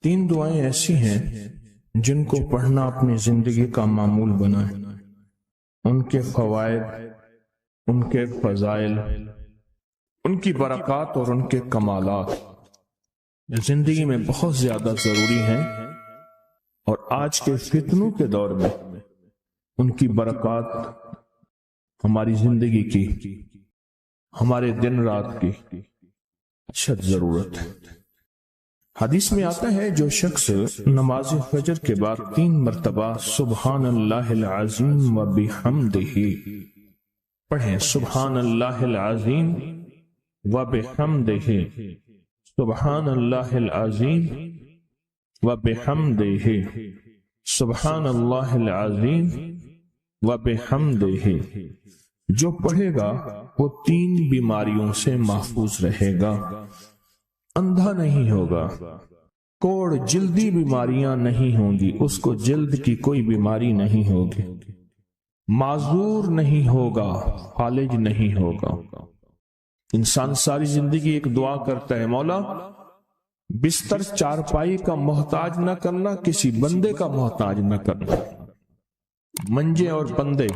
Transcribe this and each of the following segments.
تین دعائیں ایسی ہیں جن کو پڑھنا اپنی زندگی کا معمول بنائیں، ان کے فوائد، ان کے فضائل، ان کی برکات اور ان کے کمالات زندگی میں بہت زیادہ ضروری ہیں، اور آج کے فتنوں کے دور میں ان کی برکات ہماری زندگی کی، ہمارے دن رات کی اشد ضرورت ہے۔ حدیث میں آتا ہے جو شخص نماز فجر کے بعد 3 مرتبہ سبحان اللہ العظیم و بحمدہ پڑھیں، سبحان اللہ العظیم و بحمدہ، سبحان اللہ العظیم و بحمدہ، سبحان اللہ العظیم و بحمدہ، جو پڑھے گا وہ 3 بیماریوں سے محفوظ رہے گا، اندھا نہیں ہوگا، کوڑ جلدی بیماریاں نہیں ہوں گی، اس کو جلد کی کوئی بیماری نہیں ہوگی، معذور نہیں ہوگا، فالج نہیں ہوگا۔ انسان ساری زندگی ایک دعا کرتا ہے، مولا بستر چارپائی کا محتاج نہ کرنا، کسی بندے کا محتاج نہ کرنا، منجے اور بندے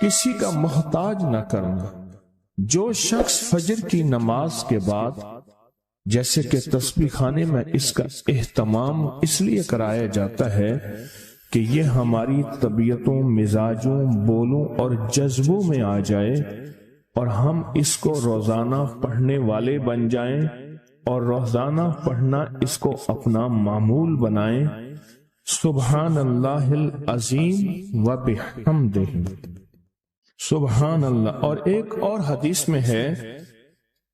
کسی کا محتاج نہ کرنا۔ جو شخص فجر کی نماز کے بعد، جیسے کہ تسبیح خانے میں اس کا اہتمام اس لیے کرایا جاتا ہے کہ یہ ہماری طبیعتوں، مزاجوں، بولوں اور جذبوں میں آ جائے اور ہم اس کو روزانہ پڑھنے والے بن جائیں اور روزانہ پڑھنا اس کو اپنا معمول بنائیں، سبحان اللہ العظیم و بحمدہ، سبحان اللہ۔ اور ایک اور حدیث میں ہے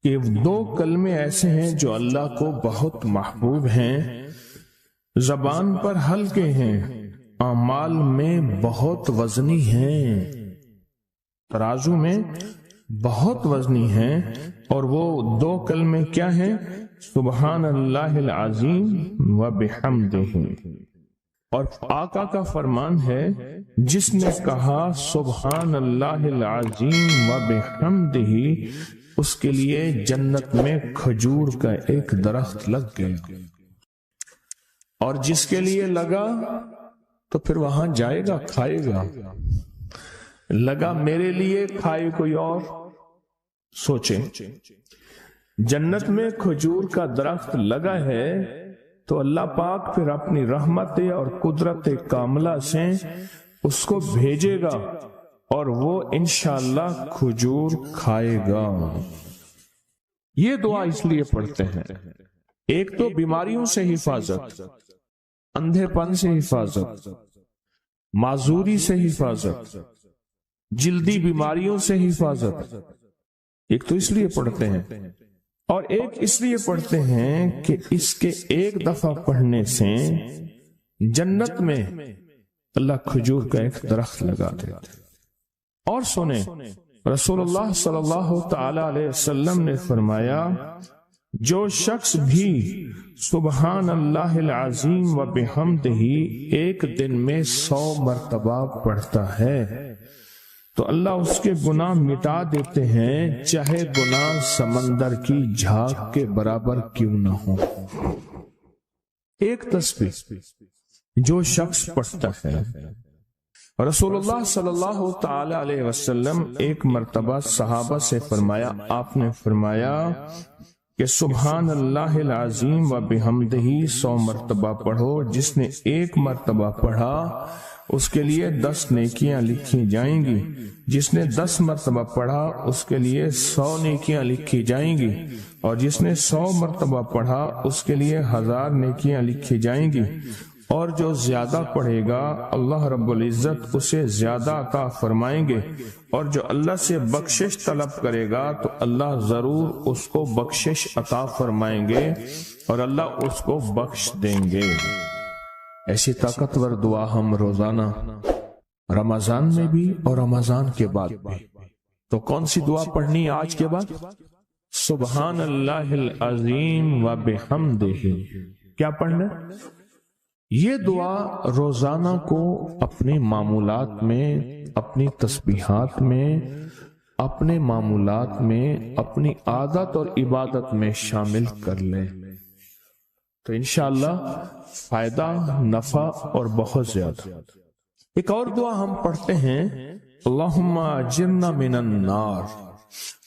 کہ 2 کلمے ایسے ہیں جو اللہ کو بہت محبوب ہیں، زبان پر ہلکے ہیں، اعمال میں بہت وزنی ہیں، ترازو میں بہت وزنی ہیں، اور وہ 2 کلمے کیا ہیں؟ سبحان اللہ العظیم و بحمدہ۔ اور آقا کا فرمان ہے، جس نے کہا سبحان اللہ العظیم و بحمدہ، اس کے لیے جنت میں کھجور کا ایک درخت لگ گیا، اور جس کے لیے لگا تو پھر وہاں جائے گا، کھائے گا۔ لگا میرے لیے، کھائے کوئی اور۔ سوچیں، جنت میں کھجور کا درخت لگا ہے تو اللہ پاک پھر اپنی رحمت اور قدرت کاملہ سے اس کو بھیجے گا اور وہ انشاءاللہ کھجور کھائے گا۔ یہ دعا اس لیے پڑھتے ہیں، ایک تو بیماریوں سے حفاظت، اندھے پن سے حفاظت، معذوری سے حفاظت، جلدی بیماریوں سے حفاظت۔ ایک تو اس لیے پڑھتے ہیں، اور ایک اس لیے پڑھتے ہیں کہ اس کے ایک دفعہ پڑھنے سے جنت میں اللہ کھجور کا ایک درخت لگا دیتا ہے۔ اور سنیں، رسول اللہ صلی اللہ تعالی علیہ وسلم نے فرمایا، جو شخص بھی سبحان اللہ العظیم و بحمدہ ایک دن میں 100 مرتبہ پڑھتا ہے تو اللہ اس کے گناہ مٹا دیتے ہیں، چاہے گناہ سمندر کی جھاگ کے برابر کیوں نہ ہو۔ ایک تسبیح جو شخص پڑھتا ہے، رسول اللہ صلی اللہ تعالی علیہ وسلم ایک مرتبہ صحابہ سے فرمایا، آپ نے فرمایا کہ سبحان اللہ العظیم و بحمدہ 100 مرتبہ پڑھو، جس نے 1 مرتبہ پڑھا اس کے لیے 10 نیکیاں لکھی جائیں گی، جس نے 10 مرتبہ پڑھا اس کے لیے 100 نیکیاں لکھی جائیں گی، اور جس نے 100 مرتبہ پڑھا اس کے لیے 1000 نیکیاں لکھی جائیں گی، اور جو زیادہ پڑھے گا اللہ رب العزت اسے زیادہ عطا فرمائیں گے، اور جو اللہ سے بخشش طلب کرے گا تو اللہ ضرور اس کو بخشش عطا فرمائیں گے اور اللہ اس کو بخش دیں گے۔ ایسی طاقتور دعا ہم روزانہ رمضان میں بھی اور رمضان کے بعد بھی۔ تو کون سی دعا پڑھنی ہے آج کے بعد؟ سبحان اللہ العظیم و بحمدہ۔ کیا پڑھنا؟ یہ دعا روزانہ کو اپنے معمولات میں، اپنی تسبیحات میں، اپنے معمولات میں، اپنی عادت اور عبادت میں شامل کر لیں۔ تو انشاءاللہ فائدہ، نفع اور بہت زیادہ۔ ایک اور دعا ہم پڑھتے ہیں، اللہم اجرنا من النار۔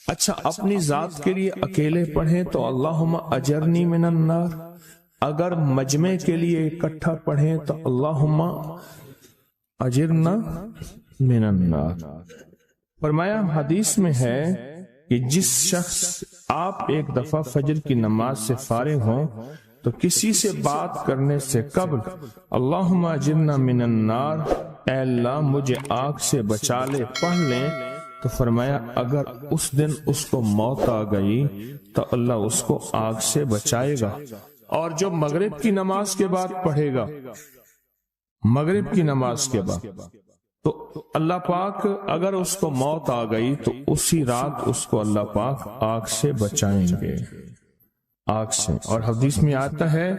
اچھا، اپنی ذات کے لیے اکیلے پڑھیں تو اللہم اجرنی من النار، اگر مجمع کے لیے اکٹھا پڑھیں تو اللہم اجرنا من النار۔ فرمایا حدیث میں ہے کہ جس شخص آپ ایک دفعہ فجر کی نماز سے فارغ ہوں تو کسی سے بات کرنے سے قبل اللہم اجرنا من النار، اے اللہ مجھے آگ سے بچا لے، پڑھ لیں، تو فرمایا اگر اس دن اس کو موت آ گئی تو اللہ اس کو آگ سے بچائے گا۔ اور جو مغرب کی نماز کے بعد پڑھے گا، مغرب کی نماز کے بعد، تو اللہ پاک اگر اس کو موت آ گئی تو اسی رات اس کو اللہ پاک آگ سے بچائیں گے، آگ سے۔ اور حدیث میں آتا ہے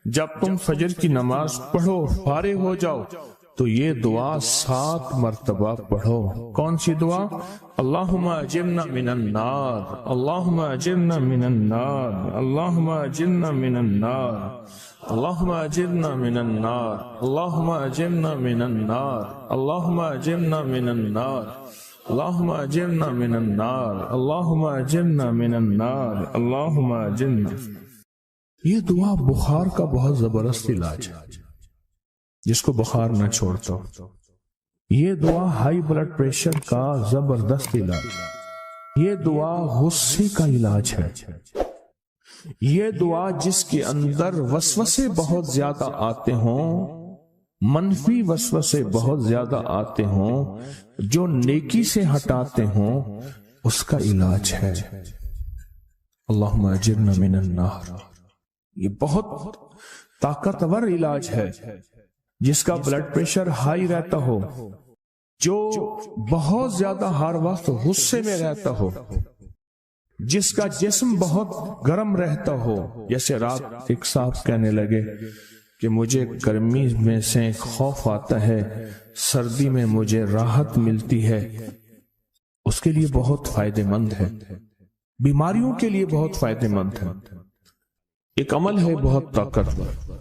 جب تم فجر کی نماز پڑھو، فارغ ہو جاؤ، تو یہ دعا 7 مرتبہ پڑھو۔ کون سی دعا؟ اللہم اجرنا من النار، اللہم اجرنا من النار، اللہم اجرنا من النار، اللہم اجرنا من النار، اللہم اجرنا من النار، اللہم اجرنا من النار، اللہم اجرنا من النار، اللہم اجرنا من النار، اللہم اجرنا۔ یہ دعا بخار کا بہت زبردست علاج ہے، جس کو بخار نہ چھوڑتا ہو۔ یہ دعا ہائی بلڈ پریشر کا زبردست علاج ہے۔ یہ دعا غصے کا علاج ہے۔ یہ دعا جس کے اندر وسوسے بہت زیادہ آتے ہوں، منفی وسوسے بہت زیادہ آتے ہوں، جو نیکی سے ہٹاتے ہوں، اس کا علاج ہے۔ اللہم اجرنا من النار، یہ بہت طاقتور علاج ہے۔ جس کا بلڈ پریشر ہائی رہتا ہو، جو بہت زیادہ ہر وقت غصے میں رہتا ہو، جس کا جسم بہت گرم رہتا ہو، جیسے رات ایک صاحب کہنے لگے کہ مجھے گرمی میں سے خوف آتا ہے، سردی میں مجھے راحت ملتی ہے، اس کے لیے بہت فائدہ مند ہے، بیماریوں کے لیے بہت فائدہ مند ہے۔ ایک عمل ہے بہت طاقتور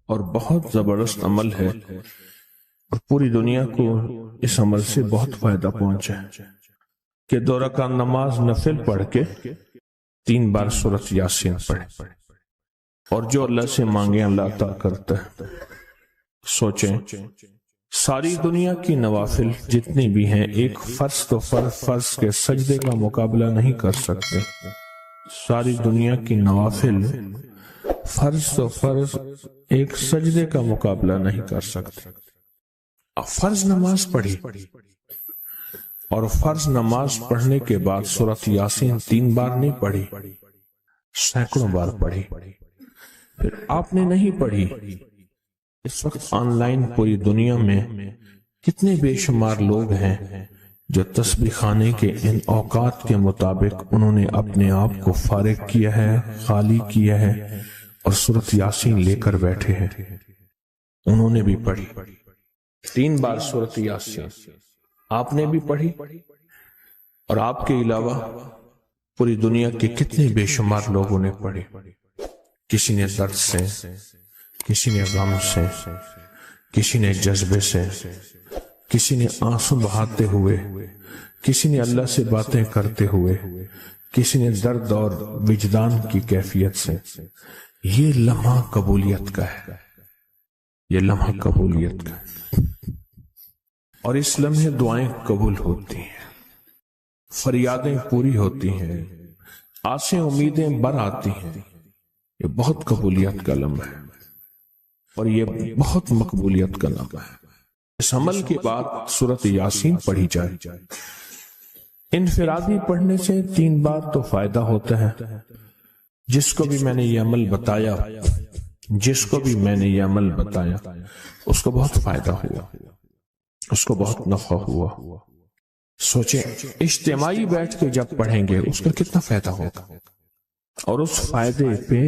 اور بہت زبردست عمل ہے، اور پوری دنیا کو اس عمل سے بہت فائدہ پہنچا ہے کہ 2 رکعت نماز نفل پڑھ کے 3 بار سورۃ یاسین پڑھے، اور جو اللہ سے مانگے اللہ عطا کرتا ہے۔ سوچیں، ساری دنیا کی نوافل جتنی بھی ہیں، ایک فرض تو فرض کے سجدے کا مقابلہ نہیں کر سکتے۔ ساری دنیا کی نوافل فرض تو فرض ایک سجدے کا مقابلہ نہیں کر سکتے۔ فرض نماز پڑھی، اور فرض نماز پڑھنے کے بعد سورۃ یاسین 3 بار نہیں پڑھی، سینکڑوں بار پڑھی۔ پھر آپ نے نہیں پڑھی، اس وقت آن لائن پوری دنیا میں کتنے بے شمار لوگ ہیں جو تسبیح خانے کے ان اوقات کے مطابق انہوں نے اپنے آپ کو فارغ کیا ہے، خالی کیا ہے، اور سورۃ یاسین لے کر بیٹھے ہیں۔ انہوں نے بھی پڑھی 3 بار سورۃ یاسین، آپ نے بھی پڑھی، اور آپ کے علاوہ پوری دنیا کے کتنے بے شمار لوگوں نے پڑھی۔ کسی نے درد سے، کسی نے غم سے، کسی نے جذبے سے، کسی نے آنسو بہاتے ہوئے، کسی نے اللہ سے باتیں کرتے ہوئے، کسی نے درد اور وجدان کی کیفیت سے۔ یہ لمحہ قبولیت کا ہے، یہ لمحہ قبولیت کا ہے، اور اس لمحے دعائیں قبول ہوتی ہیں، فریادیں پوری ہوتی ہیں، آسیں امیدیں بر آتی ہیں۔ یہ بہت قبولیت کا لمحہ ہے، اور یہ بہت مقبولیت کا لمحہ ہے۔ اس عمل کے بعد سورۃ یاسین پڑھی جائے، انفرادی پڑھنے سے 3 بار تو فائدہ ہوتا ہے۔ جس کو بھی میں نے یہ عمل بتایا، جس کو بھی میں نے یہ عمل بتایا، اس کو بہت فائدہ ہوا، اس کو بہت نفع ہوا۔ سوچیں، اجتماعی بیٹھ کے جب پڑھیں گے اس کا کتنا فائدہ ہوگا، اور اس فائدے پہ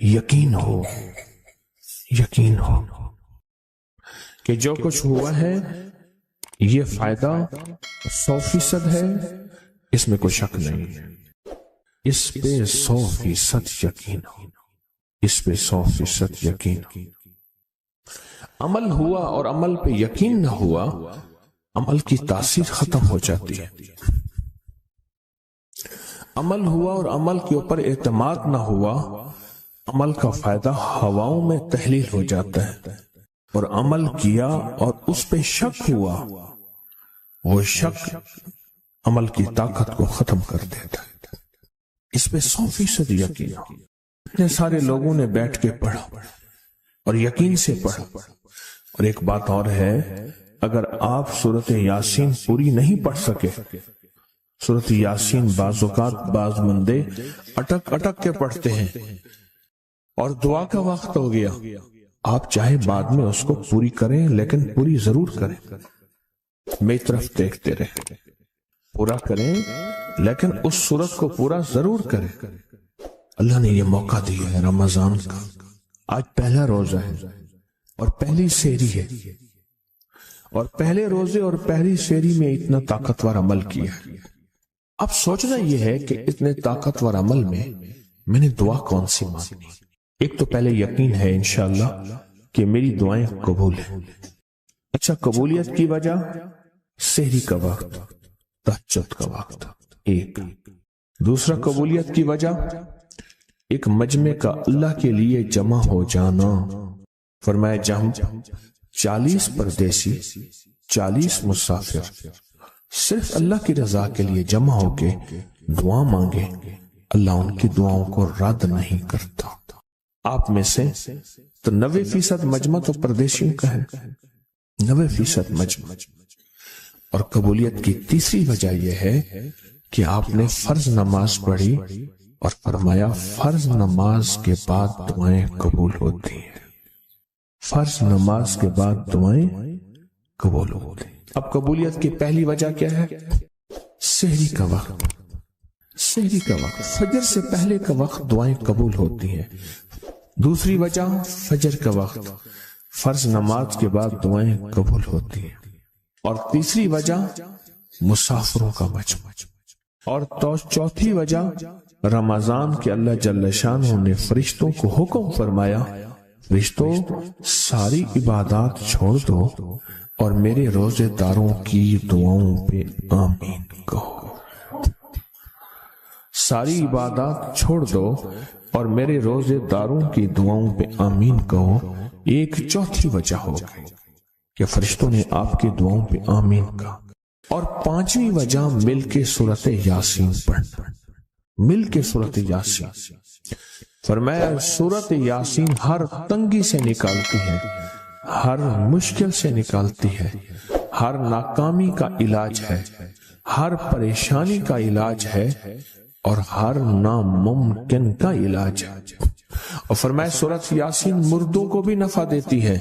یقین ہو، یقین ہو کہ جو کچھ ہوا ہے یہ فائدہ 100% ہے، اس میں کوئی شک نہیں ہے، اس پہ 100% یقین ہو۔ اس پہ 100% یقین ہو۔ عمل ہوا اور عمل پہ یقین نہ ہوا، عمل کی تاثیر ختم ہو جاتی ہے۔ عمل ہوا اور عمل کے اوپر اعتماد نہ ہوا، عمل کا فائدہ ہواؤں میں تحلیل ہو جاتا ہے، اور عمل کیا اور اس پہ شک ہوا، وہ شک عمل کی طاقت کو ختم کر دیتا ہے۔ اس پہ 100% یقین ہو۔ اتنے سارے لوگوں نے بیٹھ کے پڑھا اور یقین سے پڑھا۔ اور ایک بات اور ہے، اگر آپ سورۃ یاسین پوری نہیں پڑھ سکے، سورۃ یاسین بعض اوقات بعض بندے اٹک اٹک کے پڑھتے ہیں اور دعا کا وقت ہو گیا، آپ چاہے بعد میں اس کو پوری کریں لیکن پوری ضرور کریں، میری طرف دیکھتے رہیں، پورا کریں لیکن اس سورت کو پورا ضرور کریں۔ اللہ نے یہ موقع دیا ہے رمضان کا، آج پہلا روزہ ہے اور پہلی سحری ہے، اور پہلے روزے اور پہلی سحری میں اتنا طاقتور عمل کیا ہے۔ اب سوچنا یہ ہے کہ اتنے طاقتور عمل میں نے دعا کون سی مانگنی؟ ایک تو پہلے یقین ہے انشاءاللہ کہ میری دعائیں قبول ہیں۔ اچھا، قبولیت کی وجہ سحری کا وقت، تہجد کا وقت، ایک۔ دوسرا قبولیت کی وجہ ایک مجمع کا اللہ کے لیے جمع ہو جانا۔ فرمایا جہم 40 پردیسی، 40 مسافر صرف اللہ کی رضا کے لیے جمع ہو کے دعا مانگے، اللہ ان کی دعاؤں کو رد نہیں کرتا۔ آپ میں سے تو 90% مجمع تو پردیشیوں کا ہے، 90% مجمع۔ اور قبولیت کی تیسری وجہ یہ ہے کہ آپ نے فرض نماز پڑھی اور فرمایا فرض نماز کے بعد دعائیں قبول ہوتی ہیں، فرض نماز کے بعد دعائیں قبول ہوتی ہیں۔ اب قبولیت کی پہلی وجہ کیا ہے؟ سحری کا وقت، سحری کا وقت، فجر سے پہلے کا وقت دعائیں قبول ہوتی ہیں۔ دوسری وجہ فجر کا وقت، فرض نماز کے بعد دعائیں قبول ہوتی ہیں۔ اور تیسری وجہ مسافروں کا مجمع، اور چوتھی وجہ رمضان کے اللہ جل شانہ نے فرشتوں کو حکم فرمایا، فرشتوں ساری عبادات چھوڑ دو اور میرے روزے داروں کی دعاؤں پہ آمین کہو۔ ساری عبادات چھوڑ دو اور میرے روزے داروں کی دعاؤں پہ آمین کہو۔ ایک چوتھی وجہ ہو گئی کہ فرشتوں نے آپ کی دعاؤں پہ آمین کہا۔ اور پانچویں وجہ مل کے سورۃ یاسین پڑھنا، مل کے سورۃ یاسین۔ فرمایا سورۃ یاسین ہر تنگی سے نکالتی ہے، ہر مشکل سے نکالتی ہے، ہر ناکامی کا علاج ہے، ہر پریشانی کا علاج ہے، اور ہر ناممکن کا علاج ہے۔ اور فرمایا سورۃ یاسین مردوں کو بھی نفع دیتی ہے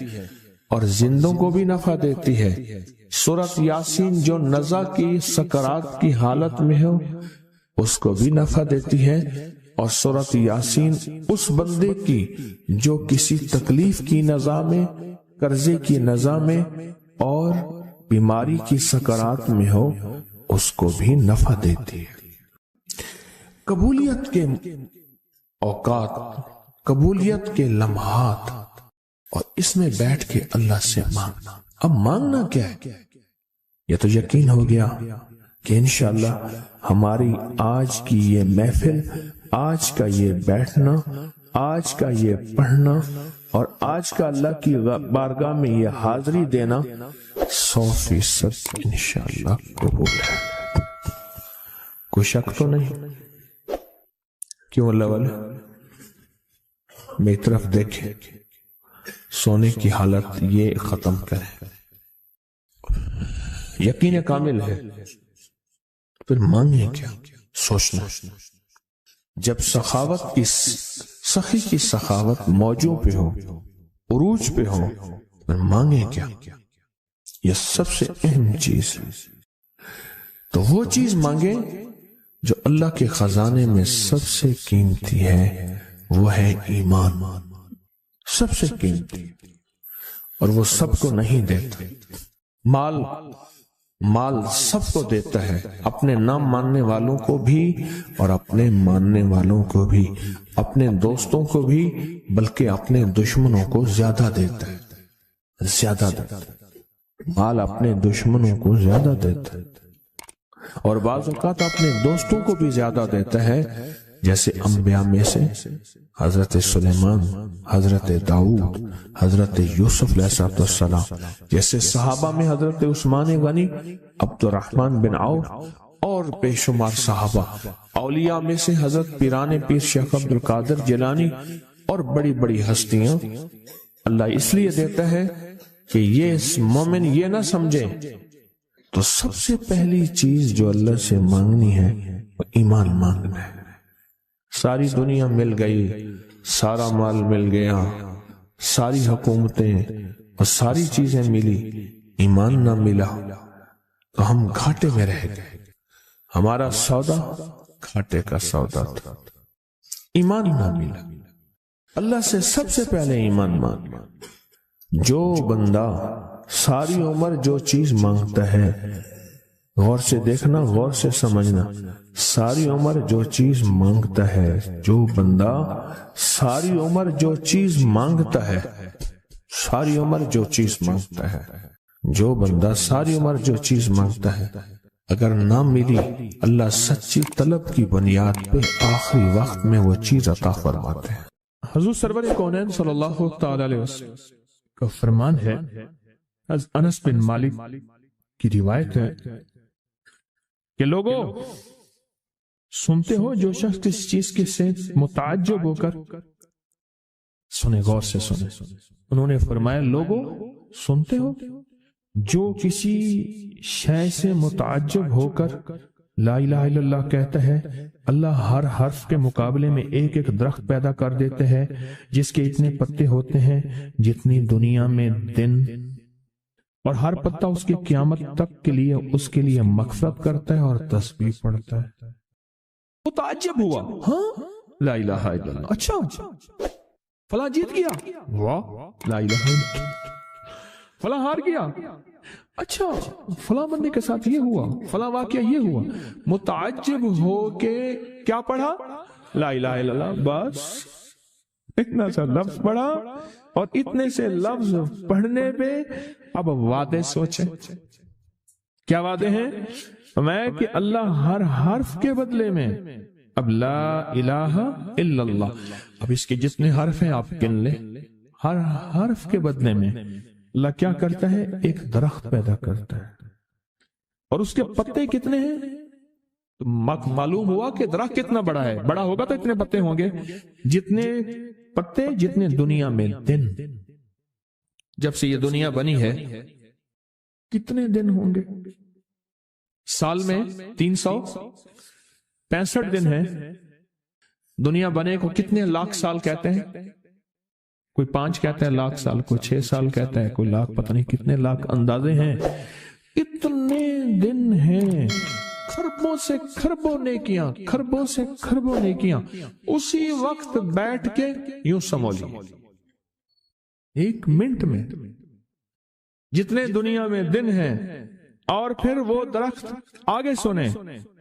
اور زندوں کو بھی نفع دیتی ہے۔ سورۃ یاسین جو نزع کی سکرات کی حالت میں ہو اس کو بھی نفع دیتی ہے، اور سورۃ یاسین اس بندے کی جو کسی تکلیف کی نزع میں، قرضے کی نزع میں اور بیماری کی سکرات میں ہو اس کو بھی نفع دیتی ہے۔ قبولیت کے اوقات، قبولیت کے لمحات، اور اس میں بیٹھ کے اللہ سے مانگنا۔ اب مانگنا کیا ہے؟ یہ تو یقین ہو گیا کہ انشاءاللہ ہماری آج کی یہ محفل، آج کا یہ بیٹھنا، آج کا یہ پڑھنا اور آج کا اللہ کی بارگاہ میں یہ حاضری دینا 100% انشاءاللہ قبول ہے۔ کوئی شک تو نہیں؟ کیوں اللہ والے میری طرف دیکھیں، سونے کی حالت یہ ختم کریں، یقین کامل ہے، پھر مانگیں کیا؟ سوچنا۔ جب سخاوت کی سخی کی سخاوت موجوں پہ ہو، عروج پہ ہو، پھر مانگیں کیا؟ یہ سب سے اہم چیز ہے۔ تو وہ چیز مانگیں جو اللہ کے خزانے میں سب سے قیمتی ہے، وہ ہے ایمان، سب سے قیمتی، اور وہ سب کو نہیں دیتا۔ مال مال سب کو دیتا ہے، اپنے نہ ماننے والوں کو بھی اور اپنے ماننے والوں کو بھی، اپنے دوستوں کو بھی، بلکہ اپنے دشمنوں کو زیادہ دیتا ہے، زیادہ دیتا ہے۔ مال اپنے دشمنوں کو زیادہ دیتا ہے اور بعض اوقات اپنے دوستوں کو بھی زیادہ دیتا ہے، جیسے انبیاء میں سے حضرت سلیمان، حضرت داؤد، حضرت یوسف علیہ السلام، جیسے صحابہ میں حضرت عثمان غنی، عبد الرحمن بن عوف اور بے شمار صحابہ، اولیاء میں سے حضرت پیران پیر شیخ عبد القادر جیلانی اور بڑی بڑی ہستیاں۔ اللہ اس لیے دیتا ہے کہ یہ مومن یہ نہ سمجھے، تو سب سے پہلی چیز جو اللہ سے مانگنی ہے وہ ایمان مانگنا ہے۔ ساری دنیا مل گئی، سارا مال مل گیا، ساری حکومتیں اور ساری چیزیں ملی، ایمان نہ ملا تو ہم گھاٹے میں رہ گئے۔ ہمارا سودا گھاٹے کا سودا تھا، ایمان نہ ملا۔ اللہ سے سب سے پہلے ایمان مانگنا۔ جو بندہ ساری عمر جو چیز مانگتا ہے، غور سے دیکھنا، غور سے سمجھنا، ساری عمر جو چیز مانگتا ہے، جو بندہ ساری عمر جو چیز مانگتا ہے، ساری عمر جو چیز مانگتا ہے، جو بندہ ساری عمر جو چیز مانگتا ہے، اگر نہ ملی، اللہ سچی طلب کی بنیاد پہ آخری وقت میں وہ چیز عطا فرماتے ہیں۔ حضور سرور کونین صلی اللہ تعالی علیہ وسلم کا فرمان ہے، انس بن مالک کی روایت ہے کہ لوگوں سنتے ہو، جو شخص اس چیز کے سے متعجب ہو کر سنے، غور سے سنے۔ انہوں نے فرمایا، لوگوں سنتے ہو، جو کسی شے سے متعجب ہو کر لا الہ الا اللہ کہتا ہے، اللہ ہر حرف کے مقابلے میں ایک ایک درخت پیدا کر دیتے ہیں جس کے اتنے پتے ہوتے ہیں جتنی دنیا میں دن، اور ہر پتا اس کی قیامت تک کے لیے اس کے لیے مغفرت کرتا ہے اور تسبیح پڑھتا ہے۔ متعجب ہوا، ہاں لا الہ الا اللہ، اچھا فلاں جیت گیا، واہ لا الہ الا اللہ، فلاں ہار گیا، اچھا فلاں بندے کے ساتھ یہ ہوا، فلاں واقعہ یہ ہوا۔ متعجب ہو کے کیا پڑھا؟ لا الہ الا اللہ، بس اتنا سا لفظ پڑھا، اور اتنے سے لفظ پڑھنے پہ اب وعدے سوچیں، کیا وعدے ہیں؟ میں کہ اللہ ہر حرف کے بدلے میں، اب لا الہ الا اللہ، اب اس کے جتنے حرف ہیں آپ گن لیں، ہر حرف کے بدلے میں اللہ کیا کرتا ہے؟ ایک درخت پیدا کرتا ہے، اور اس کے پتے کتنے ہیں؟ تو معلوم ہوا کہ درخت کتنا بڑا ہے، بڑا ہوگا تو اتنے پتے ہوں گے، جتنے پتے جتنے دنیا میں دن۔ جب سے یہ دنیا بنی ہے کتنے دن ہوں گے؟ سال میں 365 دن ہیں۔ دنیا بنے کو کتنے لاکھ سال کہتے ہیں؟ کوئی 5 کہتا ہے لاکھ سال، کوئی 6 سال کہتا ہے، کوئی لاکھ، پتہ نہیں کتنے لاکھ اندازے ہیں۔ اتنے دن ہیں، خربوں سے خربوں نیکیاں، خربوں سے خربوں نیکیاں اسی وقت بیٹھ کے یوں سمولی، ایک منٹ میں جتنے دنیا میں دن ہیں۔ اور پھر وہ درخت، آگے سنیں،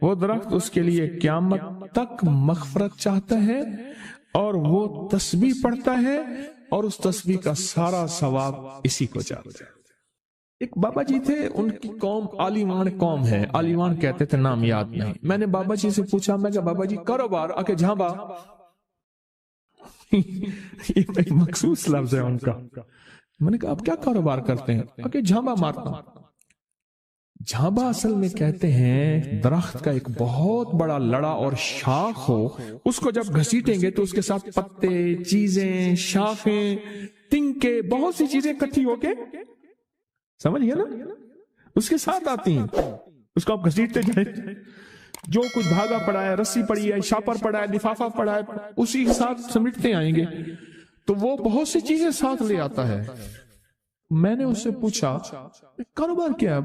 وہ درخت اس کے لیے قیامت تک مغفرت چاہتا ہے، اور وہ تسبیح پڑھتا ہے، اور اس تسبیح کا سارا ثواب اسی کو جاتا ہے۔ ایک بابا جی تھے، ان کی قوم عالیمان قوم ہے، عالیمان کہتے تھے، نام یاد نہیں۔ میں نے بابا جی سے پوچھا، میں کہ بابا جی کاروبار؟ آکے جھانبا، یہ ایک مخصوص لفظ ہے ان کا۔ میں نے کہا آپ کیا کاروبار کرتے ہیں؟ آکے جھانبا مارتا ہوں۔ جھانبا اصل میں کہتے ہیں درخت کا ایک بہت بڑا لڑا اور شاخ ہو، اس کو جب گھسیٹیں گے تو اس کے ساتھ پتے، چیزیں، شاخیں، تنکے، بہت سی چیزیں اکٹھی ہو کے، سمجھ گیا نا، اس کے ساتھ آتی ہیں۔ اس کو آپ گھسیٹتے جائیں، جو کچھ دھاگا پڑا ہے، رسی پڑی ہے، شاپر پڑا ہے، لفافہ پڑا ہے، اسی کے ساتھ سمیٹتے آئیں گے، تو وہ بہت سی چیزیں ساتھ لے آتا ہے۔ میں نے اس سے پوچھا کاروبار کیا ہے؟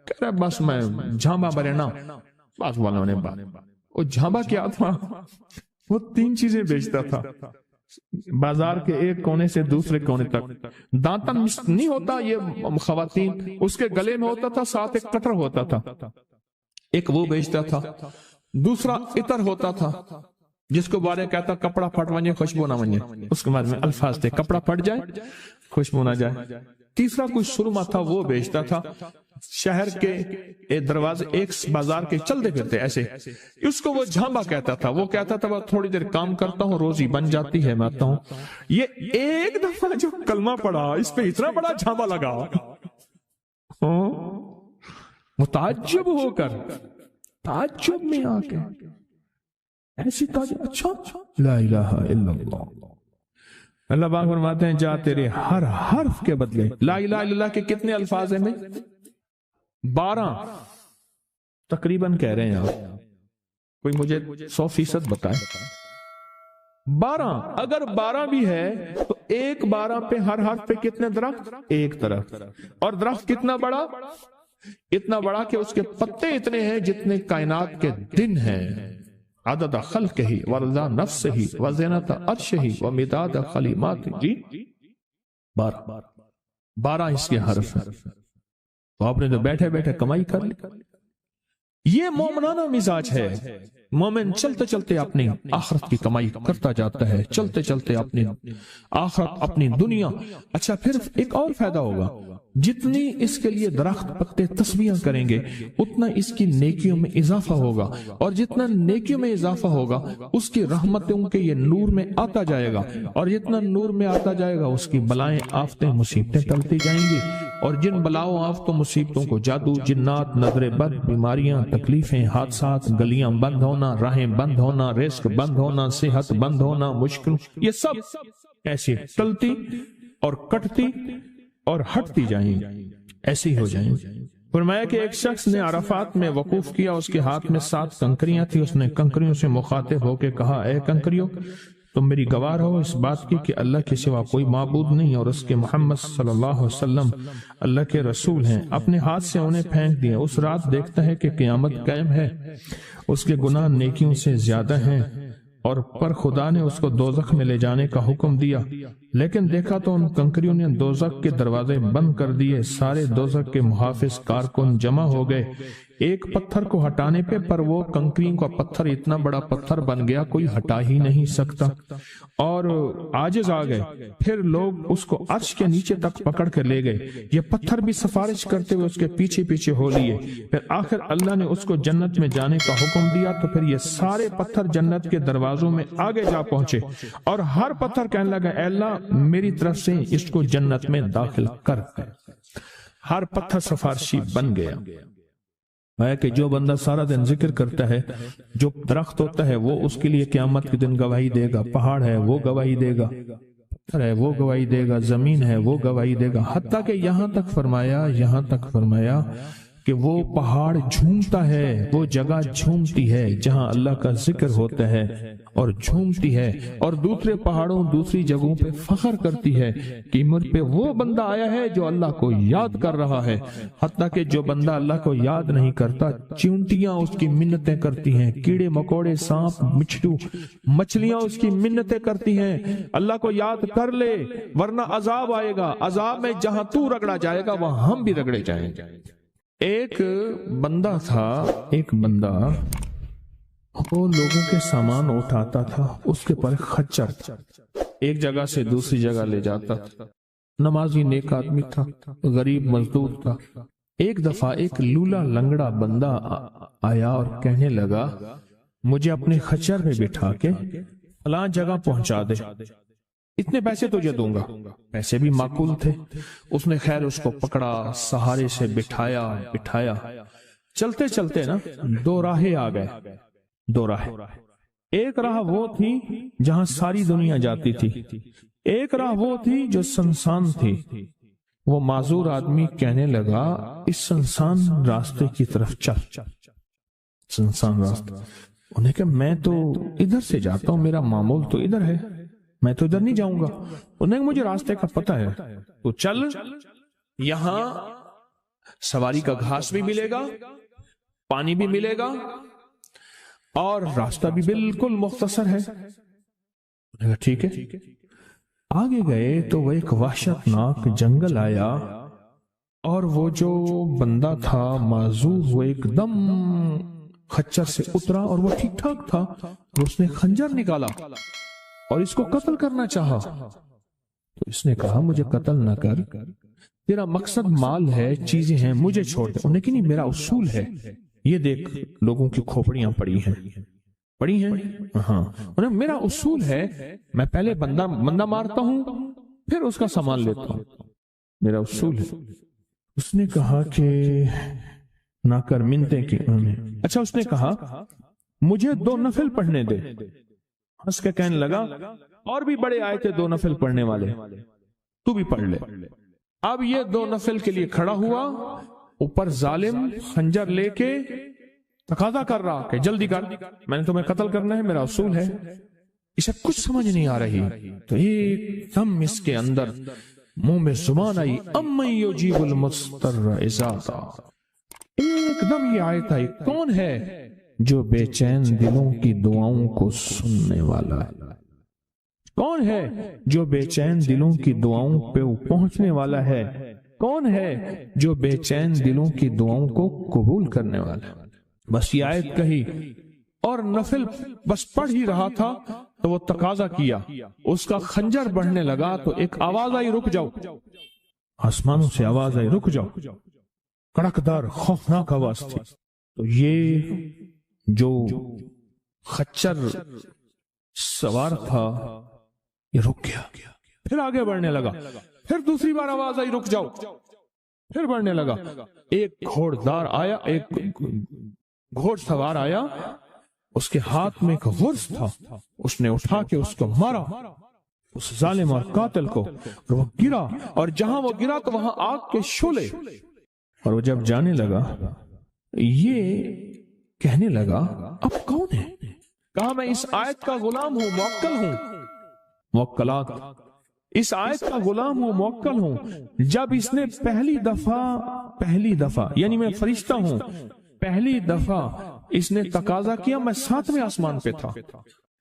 کہہ رہا بس میں جھانبا برینا۔ بات والوں نے بات، وہ جھانبا کیا تھا؟ وہ 3 چیزیں بیچتا تھا، بازار کے ایک کونے سے دوسرے کونے تک. دانتن نہیں ہوتا یہ خواتین، اس کے گلے میں ہوتا تھا، ساتھ ایک قطر ہوتا تھا، ایک وہ بیچتا تھا. دوسرا عطر ہوتا تھا جس کو بارے کہتا کپڑا پھٹ ونجے خوشبو نہ ونجے، اس کے بعد میں الفاظ تھے کپڑا پھٹ جائے خوشبو نہ جائے. تیسرا کوئی سرما تھا وہ بیچتا تھا. شہر کے دروازے ایک بازار کے چلتے پھرتے ایسے، اس کو وہ جھامبا کہتا تھا. وہ کہتا تھا وہ تھوڑی دیر کام کرتا ہوں روزی بن جاتی ہے میں آتا ہوں. یہ ایک دفعہ جو کلمہ پڑھا اس پہ اتنا بڑا جھامبا لگا، متعجب ہو کر، تعجب میں آ کے ایسی تعجب، اچھا لا الہ الا اللہ. اللہ پاک فرماتے ہیں جا تیرے ہر حرف کے بدلے. لا الہ الا اللہ کے کتنے الفاظ ہیں میں؟ 12 تقریباً کہہ رہے ہیں آپ، کوئی مجھے 100% بتائے. 12 اگر 12 بھی ہے تو ایک 12 پہ ہر حرف پہ کتنے درخت؟ ایک درخت. اور درخت کتنا بڑا؟ اتنا بڑا کہ اس کے پتے اتنے ہیں جتنے کائنات کے دن ہیں. عدد خلقہ ورضا نفسہ وزینت عرشہ ومداد کلماتہ. جی 12 اس کے حرف ہیں. تو آپ نے تو بیٹھے بیٹھے کمائی کر لی. یہ مومنانہ مزاج ہے. مومن چلتے چلتے اپنی آخرت کی کمائی کرتا جاتا ہے، چلتے چلتے اپنی آخرت اپنی دنیا. اچھا پھر ایک اور فائدہ ہوگا، جتنی اس کے لیے درخت پتے تسبیحاں کریں گے اتنا اس کی نیکیوں میں اضافہ ہوگا، اور جتنا نیکیوں میں اضافہ ہوگا اس کی رحمتوں کے یہ نور میں آتا جائے گا، اور جتنا نور میں آتا جائے گا اس کی بلائیں آفتیں مصیبتیں ٹلتی جائیں گی. اور جن بلاؤں آفتوں مصیبتوں کو جادو جنات نظر بد بیماریاں تکلیفیں حادثات گلیاں بند ہونا راہیں بند ہونا رزق بند ہونا صحت بند ہونا مشکل، یہ سب ایسی ٹلتی اور کٹتی اور ہٹتی جائیں، ایسی ہو جائیں. فرمایا کہ ایک شخص نے عرفات میں وقوف کیا، اس کے ہاتھ میں 7 کنکریاں تھی. اس نے کنکریوں سے مخاطب ہو کے کہا اے کنکریوں تم میری گواہ ہو اس بات کی کہ اللہ کے سوا کوئی معبود نہیں اور اس کے محمد صلی اللہ علیہ وسلم اللہ کے رسول ہیں. اپنے ہاتھ سے انہیں پھینک دیا. اس رات دیکھتا ہے کہ قیامت قائم ہے، اس کے گناہ نیکیوں سے زیادہ ہیں، اور پر خدا نے اس کو دوزخ میں لے جانے کا حکم دیا. لیکن دیکھا تو ان کنکریوں نے دوزخ کے دروازے بند کر دیے. سارے دوزخ کے محافظ کارکن جمع ہو گئے ایک پتھر کو ہٹانے پہ، پر وہ کنکریوں کا پتھر اتنا بڑا پتھر بن گیا کوئی ہٹا ہی نہیں سکتا، اور عاجز آ گئے. پھر لوگ اس کو عرش کے نیچے تک پکڑ کر لے گئے. یہ پتھر بھی سفارش کرتے ہوئے اس کے پیچھے پیچھے ہو لیے. پھر آخر اللہ نے اس کو جنت میں جانے کا حکم دیا، تو پھر یہ سارے پتھر جنت کے دروازوں میں آگے جا پہنچے، اور ہر پتھر کہنے لگا اے اللہ میری طرف سے اس کو جنت میں داخل کر. ہر پتھر سفارشی بن گیا. ہے کہ جو بندہ سارا دن ذکر کرتا ہے، جو درخت ہوتا ہے وہ اس کے لیے قیامت کے دن گواہی دے گا، پہاڑ ہے وہ گواہی دے گا، پتھر ہے وہ گواہی دے گا، زمین ہے وہ گواہی دے گا. حتیٰ کہ یہاں تک فرمایا کہ وہ پہاڑ جھومتا ہے، وہ جگہ جھومتی ہے جہاں اللہ کا ذکر ہوتا ہے اور جھومتی ہے، اور دوسرے پہاڑوں دوسری جگہوں پہ فخر کرتی ہے کہ مجھ پہ وہ بندہ آیا ہے جو اللہ کو یاد کر رہا ہے. حتیٰ کہ جو بندہ اللہ کو یاد نہیں کرتا چونٹیاں اس کی منتیں کرتی ہیں، کیڑے مکوڑے سانپ مچھلو مچھلیاں اس کی منتیں کرتی ہیں اللہ کو یاد کر لے ورنہ عذاب آئے گا، عذاب میں جہاں تو رگڑا جائے گا وہاں ہم بھی رگڑے جائیں گے. ایک بندہ تھا، وہ لوگوں کے سامان اٹھاتا تھا، اس کے پر خچر ایک جگہ سے دوسری جگہ لے جاتا تھا. نمازی نیک آدمی تھا، غریب مزدور تھا. ایک دفعہ ایک لولا لنگڑا بندہ آیا اور کہنے لگا مجھے اپنے خچر میں بٹھا کے فلاں جگہ پہنچا دے، اتنے پیسے تجھے دوں گا. پیسے بھی معقول تھے. اس نے خیر اس کو پکڑا، سہارے سے بٹھایا. چلتے چلتے نا 2 راہیں آ گئے. 2 راہیں، ایک راہ وہ تھی جہاں ساری دنیا جاتی تھی، ایک راہ وہ تھی جو سنسان تھی. وہ معذور آدمی کہنے لگا اس سنسان راستے کی طرف چل. سنسان راستہ. انہیں کہ میں تو ادھر سے جاتا ہوں، میرا معمول تو ادھر ہے، میں تو ادھر نہیں جاؤں گا. انہیں کہ مجھے راستے کا پتہ ہے، تو چل، یہاں سواری کا گھاس بھی ملے گا، پانی بھی ملے گا، اور راستہ بھی بالکل مختصر ہے. ٹھیک ہے۔ آگے گئے تو وہ ایک وحشتناک جنگل آیا، اور وہ جو بندہ تھا معذور وہ ایک دم خچر سے اترا، اور وہ ٹھیک ٹھاک تھا، اور اس نے خنجر نکالا اور اس کو قتل کرنا چاہا۔ تو اس نے کہا مجھے قتل نہ کر، تیرا مقصد مال ہے، چیزیں ہیں، مجھے چھوڑ دے۔ انہوں نے کہا نہیں، میرا اصول ہے، یہ دیکھ لوگوں کی کھوپڑیاں پڑی ہیں، ہاں، میرا اصول ہے، میں پہلے بندہ مارتا ہوں پھر اس کا سامان لیتا ہوں، میرا اصول ہے۔ اس نے کہا کہ نہ کر منتے کی اچھا، اس نے کہا مجھے 2 نفل پڑھنے دے۔ ہنس کے کہنے لگا اور بھی بڑے آئے تھے 2 نفل پڑھنے والے، تو بھی پڑھ لے۔ اب یہ 2 نفل کے لیے کھڑا ہوا، اوپر ظالم خنجر لے کے تقاضا کر رہا کہ جلدی کر، میں نے تمہیں قتل کرنا ہے، میرا اصول ہے۔ اسے کچھ سمجھ نہیں آ رہی، تو ایک دم اس کے اندر منہ میں زبان آئی، امن یجیب المضطر اذا دعا۔ ایک دم یہ آیت آئی، کون ہے جو بے چین دلوں کی دعاؤں کو سننے والا ہے؟ کون ہے جو بے چین دلوں کی دعاؤں پہ پہنچنے والا ہے؟ کون ہے جو بے چین دلوں کی دعاؤں کو قبول کرنے والا ہے؟ بس یہ آیت کہی اور نفل بس پڑھ ہی رہا تھا تو وہ تقاضا کیا، اس کا خنجر بڑھنے لگا تو ایک آواز آئی، رک جاؤ۔ آسمانوں سے آواز آئی، رک جاؤ، کڑکدار خوفناک آواز تھی۔ تو یہ جو خچر سوار تھا یہ رک گیا، پھر آگے بڑھنے لگا، پھر دوسری بار آواز آئی، رک جاؤ، پھر بڑھنے لگا۔ ایک گھوڑدار آیا، ایک گھوڑ سوار آیا، اس کے ہاتھ میں ایک غرض تھا، اس نے اٹھا کے اس کو مارا، اس ظالم اور قاتل کو، اور وہ گرا، اور جہاں وہ گرا تو وہاں آگ کے شعلے۔ اور وہ جب جانے لگا یہ کہنے لگا اب کون ہے؟ کہا میں اس آیت کا غلام ہوں، موکل ہوں، موکلات، اس آیت کا غلام ہوں، موکل ہوں۔ جب اس نے پہلی دفعہ یعنی میں فرشتہ ہوں، پہلی دفعہ اس نے تقاضا کیا، میں 7ویں آسمان پہ تھا،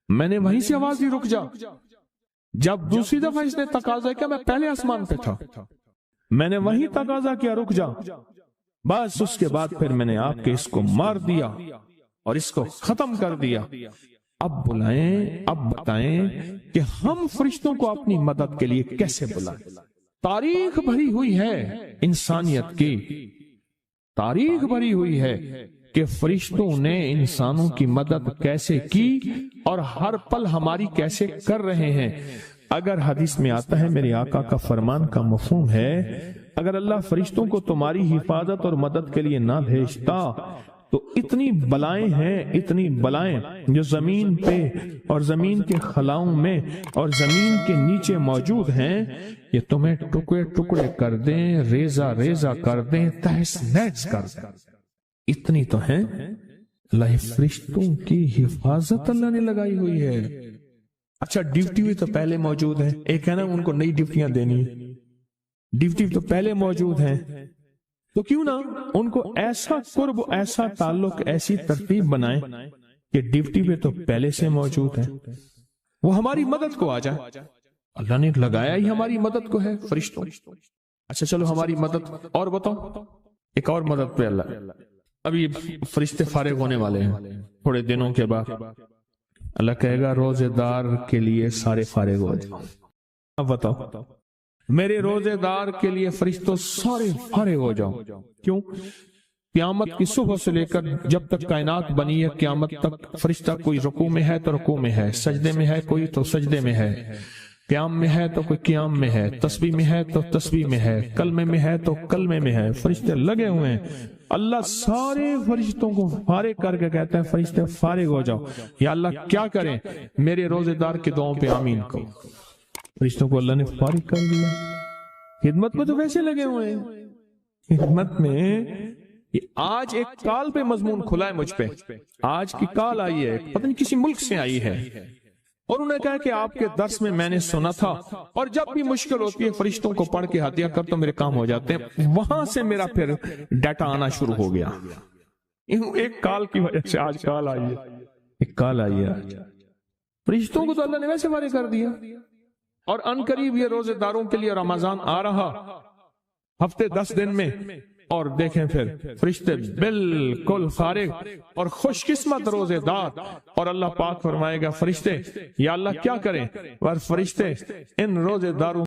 میں نے وہیں سے آواز دی رک جا۔ جب دوسری دفعہ اس نے تقاضا کیا، میں پہلے آسمان پہ تھا، میں نے وہیں تقاضا کیا رک جا۔ بس اس کے بعد پھر میں نے آپ کے اس کو مار دیا اور اس کو ختم کر دیا۔ اب بلائیں، اب بتائیں کہ ہم فرشتوں کو اپنی مدد کے لیے کیسے بلائیں؟ تاریخ بھری ہوئی ہے انسانیت کی، تاریخ بھری ہوئی ہے کہ فرشتوں نے انسانوں کی مدد کیسے کی اور ہر پل ہماری کیسے کر رہے ہیں۔ اگر حدیث میں آتا ہے، میرے آقا کا فرمان کا مفہوم ہے، اگر اللہ فرشتوں کو تمہاری حفاظت اور مدد کے لیے نہ بھیجتا تو اتنی بلائیں ہیں، اتنی بلائیں جو زمین پہ اور زمین کے خلاؤں میں اور زمین کے نیچے موجود ہیں، یہ تمہیں ٹکڑے ٹکڑے کر دیں، ریزہ ریزہ کر دیں، تہس نہس کر دیں۔ اتنی تو ہیں، اللہ فرشتوں کی حفاظت اللہ نے لگائی ہوئی ہے۔ اچھا ڈیوٹی بھی تو پہلے موجود ہے، ایک ہے نا ان کو نئی ڈیوٹیاں دینی، ڈیوٹی تو پہلے موجود ہیں، تو کیوں نہ ان کو ایسا قرب، ایسا تعلق، ایسی ترتیب بنائیں کہ ڈیوٹی پہ تو پہلے سے موجود ہے، وہ ہماری مدد کو آ جائے۔ اللہ نے لگایا ہی ہماری مدد کو ہے فرشتوں۔ اچھا چلو ہماری مدد اور بتاؤ، ایک اور مدد پہ اللہ، ابھی فرشتے فارغ ہونے والے ہیں تھوڑے دنوں کے بعد، اللہ کہے گا روزے دار کے لیے سارے فارغ ہو جاؤ۔ اب بتاؤ میرے روزے دار کے لیے فرشتوں سارے فارغ ہو جاؤ، کیوں؟ قیامت کی صبح سے لے کر جب تک کائنات بنی ہے قیامت تک فرشتہ کوئی رکوع میں ہے تو رکوع میں ہے، سجدے میں ہے کوئی تو سجدے میں ہے، قیام میں ہے تو کوئی قیام میں ہے، تسبیح میں ہے تو تسبیح میں ہے، کلمے میں ہے تو کلمے میں ہے، فرشتے لگے ہوئے ہیں۔ اللہ سارے فرشتوں کو فارغ کر کے کہتے ہیں فرشتے فارغ ہو جاؤ۔ یا اللہ کیا کریں؟ میرے روزے دار کی دعاؤں پہ آمین کہو۔ فرشتوں کو اللہ نے فارغ کر دیا، خدمت میں تو ویسے لگے ہوئے ہیں، خدمت میں۔ آج ایک کال پہ مضمون کھلا ہے مجھ پہ، آج کی کال آئی ہے، پتہ نہیں کسی ملک سے آئی ہے، اور انہوں نے کہا کہ آپ کے درس میں نے سنا تھا، اور جب بھی مشکل ہوتی ہے فرشتوں کو پڑھ کے ہدیہ کر تو میرے کام ہو جاتے ہیں۔ وہاں سے میرا پھر ڈیٹا آنا شروع ہو گیا، ایک کال کی وجہ سے آج کال آئی ہے، ایک کال آئی ہے۔ فرشتوں کو تو اللہ نے ویسے فارغ کر دیا، اور ان قریب یہ روزے داروں کے لیے رمضان آ رہا، ہفتے 10 دن میں، اور دیکھیں پھر فرشتے بالکل فارغ اور خوش قسمت روزے دار، اور اللہ پاک فرمائے گا فرشتے یا اللہ کیا کریں، اور فرشتے ان روزے داروں